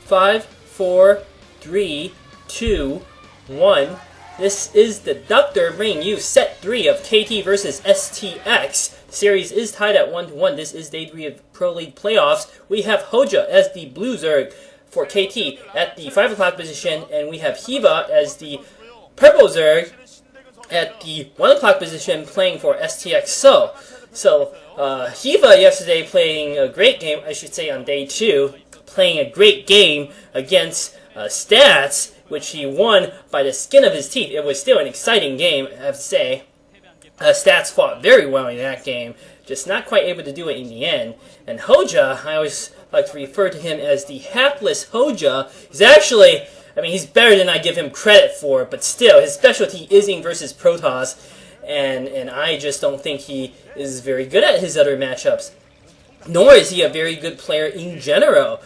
5, 4, 3, 2, 1. This is Deducter bringing you set 3 of KT versus STX. The series is tied at 1-1. This is day 3 of Proleague Playoffs. We have Hoejja as the blue Zerg for KT at the 5 o'clock position, and we have Hyvaa as the purple Zerg at the 1 o'clock position playing for STX. So Hyvaa yesterday playing a great game, I should say, on day 2, playing a great game against Stats, which he won by the skin of his teeth. It was still an exciting game, I have to say. Stats fought very well in that game, just not quite able to do it in the end. And Hoejja, I always like to refer to him as the hapless Hoejja. He's actually, he's better than I give him credit for, but still, his specialty is in versus Protoss, and I just don't think he is very good at his other matchups. Nor is he a very good player in general.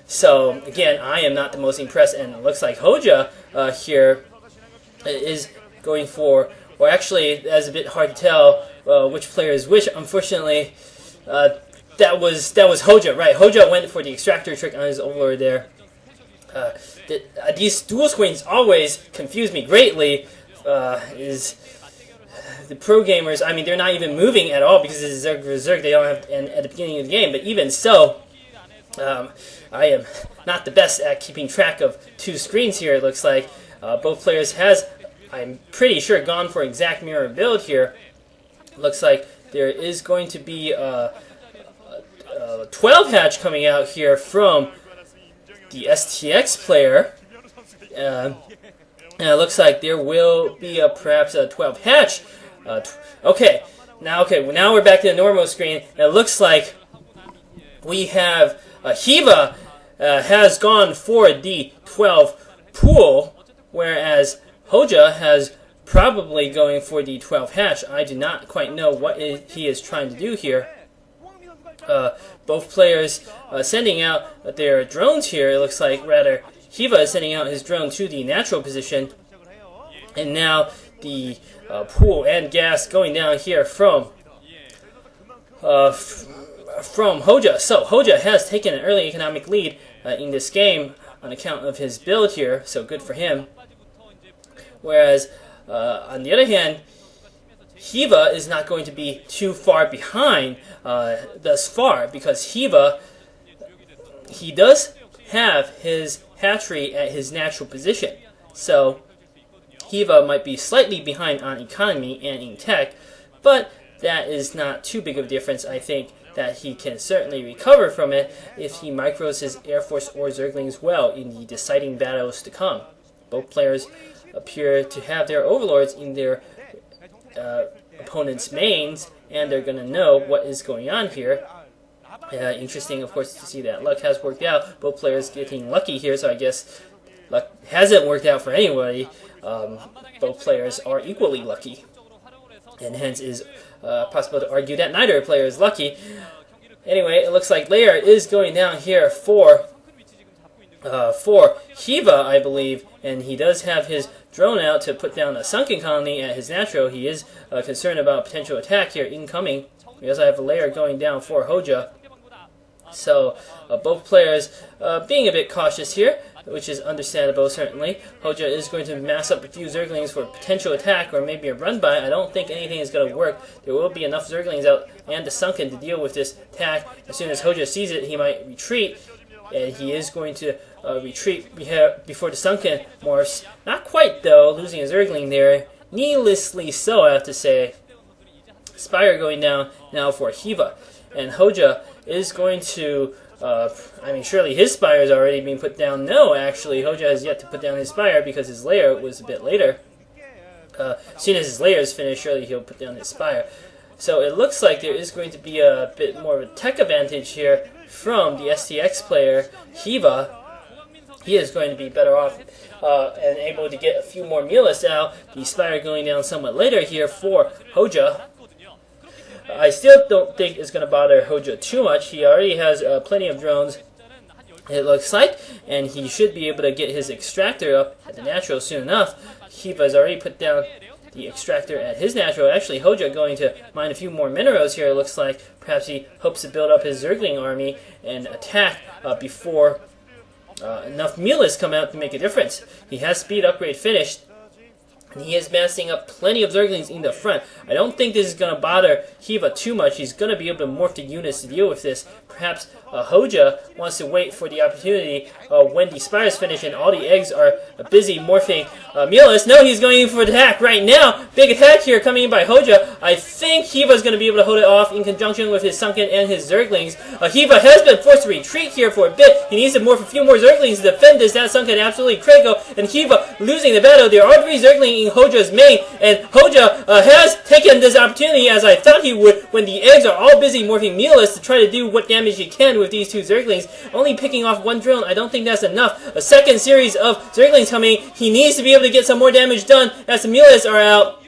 So, again, I am not the most impressed, and it looks like Hoejja here is going for, or actually, that's a bit hard to tell which player is which. Unfortunately, that was Hoejja, right? Hoejja went for the extractor trick on his overlord there. These dual screens always confuse me greatly. Is the pro gamers, they're not even moving at all because it's Zerg versus Zerg. They don't have, and at the beginning of the game, but even so, I am not the best at keeping track of 2 screens here. It looks like both players has, I'm pretty sure, gone for exact mirror build here. Looks like there is going to be a 12 hatch coming out here from the STX player. And it looks like there will be perhaps a 12 hatch. Now we're back to the normal screen. And it looks like we have Hyvaa has gone for the 12 pool, whereas Hoejja has probably going for the 12 hatch. I do not quite know what he is trying to do here. Both players sending out their drones here. It looks like, rather, Hyvaa is sending out his drone to the natural position. And now the pool and gas going down here from Hoejja. So Hoejja has taken an early economic lead in this game on account of his build here, so good for him. Whereas, on the other hand, Hyvaa is not going to be too far behind thus far, because Hyvaa, he does have his hatchery at his natural position. So Hyvaa might be slightly behind on economy and in tech, but that is not too big of a difference. I think that he can certainly recover from it if he micros his Air Force or Zerglings well in the deciding battles to come. Both players appear to have their overlords in their opponent's mains, and they're going to know what is going on here. Interesting, of course, to see that luck has worked out. Both players getting lucky here, so I guess luck hasn't worked out for anybody. Both players are equally lucky, and hence is possible to argue that neither player is lucky. Anyway, it looks like Lair is going down here for Hyvaa, I believe, and he does have his drone out to put down a sunken colony at his natural. He is concerned about potential attack here incoming. We also have a Lair going down for Hoejja. So both players being a bit cautious here, which is understandable, certainly. Hoejja is going to mass up a few Zerglings for potential attack or maybe a run-by. I don't think anything is going to work. There will be enough Zerglings out and the Sunken to deal with this attack. As soon as Hoejja sees it, he might retreat, and he is going to retreat before the Sunken morphs. Not quite, though, losing a Zergling there. Needlessly so, I have to say. Spire going down now for Hyvaa. And Hoejja is going to, surely his Spire is already being put down. No, actually, Hoejja has yet to put down his Spire because his Lair was a bit later. As soon as his Lair is finished, surely he'll put down his Spire. So it looks like there is going to be a bit more of a tech advantage here from the STX player, Hyvaa. He is going to be better off and able to get a few more mealists out. The Spire going down somewhat later here for Hoejja. I still don't think it's going to bother Hoejja too much. He already has plenty of drones, it looks like, and he should be able to get his extractor up at the natural soon enough. Hyvaa has already put down the extractor at his natural. Actually, Hoejja going to mine a few more minerals here, it looks like. Perhaps he hopes to build up his Zergling army and attack before enough Mulis come out to make a difference. He has speed upgrade finished, and he is massing up plenty of Zerglings in the front. I don't think this is going to bother Hyvaa too much. He's going to be able to morph the units to deal with this. Perhaps Hoejja wants to wait for the opportunity when the spires finish and all the eggs are busy morphing Mulis. No, he's going in for attack right now. Big attack here coming in by Hoejja. I think Hyvaa is going to be able to hold it off in conjunction with his Sunken and his Zerglings. Hyvaa has been forced to retreat here for a bit. He needs to morph a few more Zerglings to defend this. That Sunken absolutely critical. And Hyvaa losing the battle. There are 3 Zerglings in Hoejja's main, and Hoejja has taken this opportunity, as I thought he would, when the eggs are all busy morphing Mulis, to try to do what damage he can with these 2 Zerglings. Only picking off 1 drone, I don't think that's enough. A second series of Zerglings coming. He needs to be able to get some more damage done as the Mulis are out.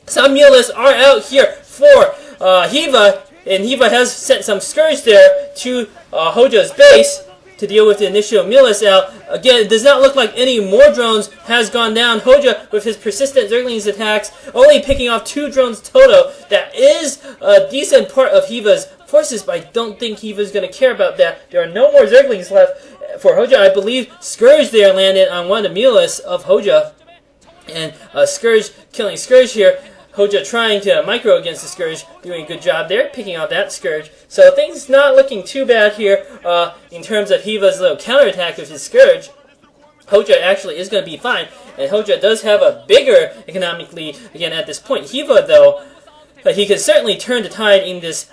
Some Mulis are out here for Hyvaa, and Hyvaa has sent some Scourge there to Hoejja's base to deal with the initial Mulis out. Again, it does not look like any more drones has gone down. Hoejja, with his persistent Zerglings attacks, only picking off 2 drones total. That is a decent part of Hyvaa's forces, but I don't think Hyvaa's going to care about that. There are no more Zerglings left for Hoejja. I believe Scourge there landed on one of the Mulis of Hoejja. And Scourge killing Scourge here. Hoejja trying to micro against the Scourge, doing a good job there, picking out that Scourge. So things not looking too bad here in terms of Hyvaa's little counterattack with his Scourge. Hoejja actually is going to be fine, and Hoejja does have a bigger economic lead again at this point. Hyvaa, though, he can certainly turn the tide in this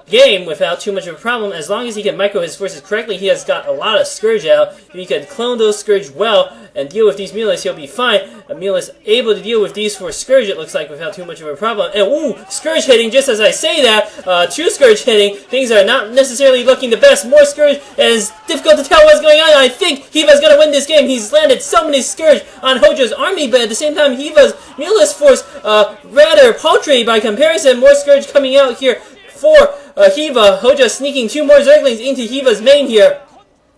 game without too much of a problem. As long as he can micro his forces correctly, he has got a lot of Scourge out. If he can clone those Scourge well and deal with these Mulis, he'll be fine. Mulis able to deal with these 4 Scourge, it looks like, without too much of a problem. And ooh, Scourge hitting, just as I say that, 2 Scourge hitting. Things are not necessarily looking the best. More Scourge, and it's difficult to tell what's going on. I think Hyvaa's going to win this game. He's landed so many Scourge on Hoejja's army, but at the same time, Hyvaa's Mulis force rather paltry by comparison. More Scourge coming out here for Hyvaa. Hoejja sneaking 2 more Zerglings into Hyvaa's main here.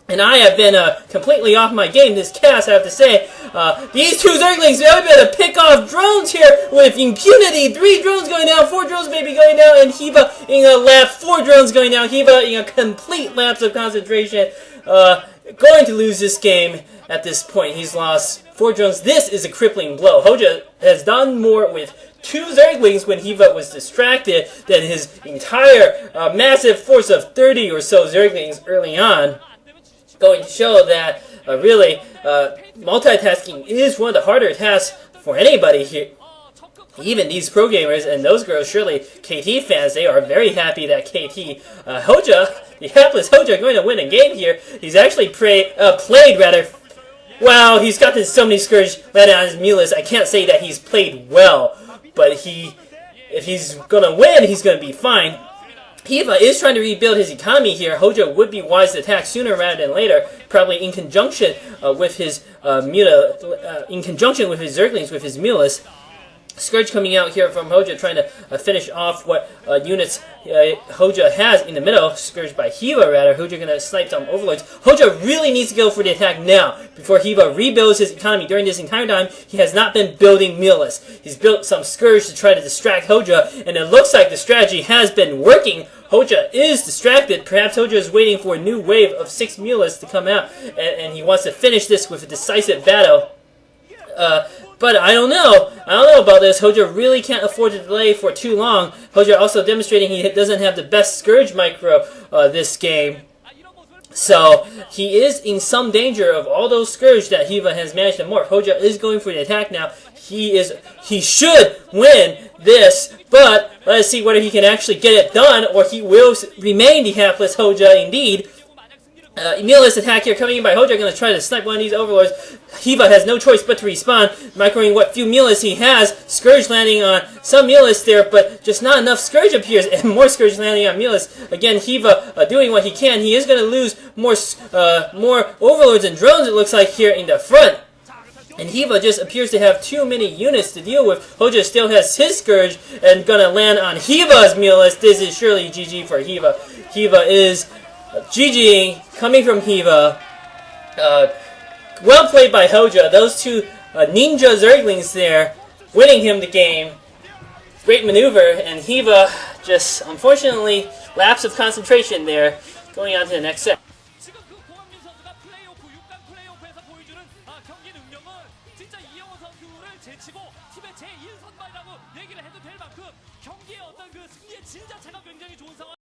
And I have been completely off my game this cast, I have to say. These 2 Zerglings, they're able to pick off drones here with impunity. 3 drones going down, 4 drones maybe going down, and Hyvaa in a lapse, 4 drones going down. Hyvaa in a complete lapse of concentration. Going to lose this game at this point. He's lost 4 drones. This is a crippling blow. Hoejja has done more with 2 Zerglings when Hyvaa was distracted than his entire massive force of 30 or so Zerglings early on. Going to show that really multitasking is one of the harder tasks for anybody here. Even these pro gamers and those girls, surely KT fans, they are very happy that KT Hoejja, the hapless Hoejja, going to win a game here. He's actually played rather. Wow, he's gotten so many Scourge landed on his Mulis. I can't say that he's played well, but if he's gonna win, he's gonna be fine. Hyvaa is trying to rebuild his economy here. Hoejja would be wise to attack sooner rather than later, probably in conjunction with his Zerglings, with his Mulis. Scourge coming out here from Hoejja, trying to finish off what units Hoejja has in the middle. Scourge by Hyvaa, rather. Hoejja going to snipe some Overlords. Hoejja really needs to go for the attack now, before Hyvaa rebuilds his economy. During this entire time, he has not been building Mulis. He's built some Scourge to try to distract Hoejja, and it looks like the strategy has been working. Hoejja is distracted. Perhaps Hoejja is waiting for a new wave of 6 Mulis to come out, and he wants to finish this with a decisive battle. But I don't know. I don't know about this. Hoejja really can't afford to delay for too long. Hoejja also demonstrating he doesn't have the best Scourge micro this game. So he is in some danger of all those Scourge that Hyvaa has managed to morph. Hoejja is going for the attack now. He should win this, but let's see whether he can actually get it done, or he will remain the hapless Hoejja indeed. Mulis attack here coming in by Hoejja, going to try to snipe one of these Overlords. Hyvaa has no choice but to respawn, microing what few Mulis he has. Scourge landing on some Mulis there, but just not enough Scourge appears, and more Scourge landing on Mulis. Again, Hyvaa doing what he can. He is going to lose more Overlords and drones, it looks like, here in the front. And Hyvaa just appears to have too many units to deal with. Hoejja still has his Scourge and going to land on Hyvaa's Mulis. This is surely GG for Hyvaa. Hyvaa is GG coming from Hyvaa. Well played by Hoejja. Those 2 ninja Zerglings there winning him the game. Great maneuver, and Hyvaa just unfortunately lapse of concentration there, going on to the next set. 경기 능력은 진짜 이영호 선수를 제치고 팀의 제1선발이라고 얘기를 해도 될 만큼 경기의 어떤 그 승리의 질 자체가 굉장히 좋은 상황.